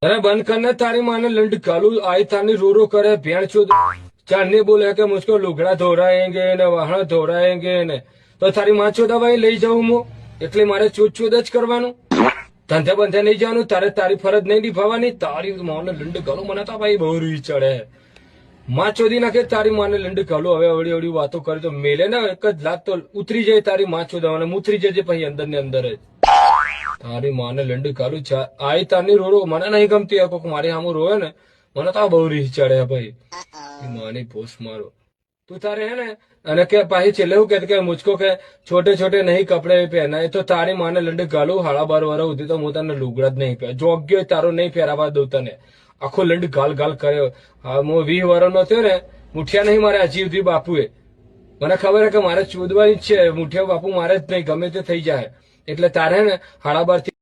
अरे बंद करना तारी माने लंड कालू आई तानी रो रो करे भेड़ चोद चांदनी बोले कि मुझको लुगड़ा धोराएंगे ने वाहन धोराएंगे ने तो तारी माँ चोदा भाई લઈ જાઉં હું એટલે મારે ચોદ ચોદ જ કરવાનું ધંધે બંધે નહીં જવાનું તારે તારી ફરજ નહીં નિભાવવાની તારી માને લંડ કાલુ મને તો ભાઈ બહુ રી ચડે માં ચોદી નાખે તારી માને લંડ કાલુ હવે અવળી અવળી વાતો કરે તો મેલે ને એક જ લાત તો ઉતરી જાય તારી માં ચોદાવાને ઉતરી જજે પછી અંદર ને અંદર જ તારી માને લંડ કાલુ આઈ તારની રોડો મને નહીં ગમતી આ કોક મારી સામું રોવે ને મને તો બહુ રીહ ચડે ભાઈ માની પોસ મારો તું તારે હે ને અને કે પાછી છેલ્લે હું કે મુझको કે छोटे छोटे नहीं कपड़े पहना तो तारी माने लंड कालू 12.5 વર્ષ સુધી તો હું તને લુગડા જ નહીં પહેર જોગ્યો તારો નહીં પહેરાવા દઉં તને આખો લંડ ગાલ ગાલ કર્યો હા હું 20 વર્ષનો થયો ને મુઠિયા નહીં મારે હજી સુધી બાપુએ મને ખબર છે કે મારે ચોદવાની જ છે મુઠિયા બાપુ મારે જ નહીં ગમે તે થઈ જાય એટલે તારે ને 12.5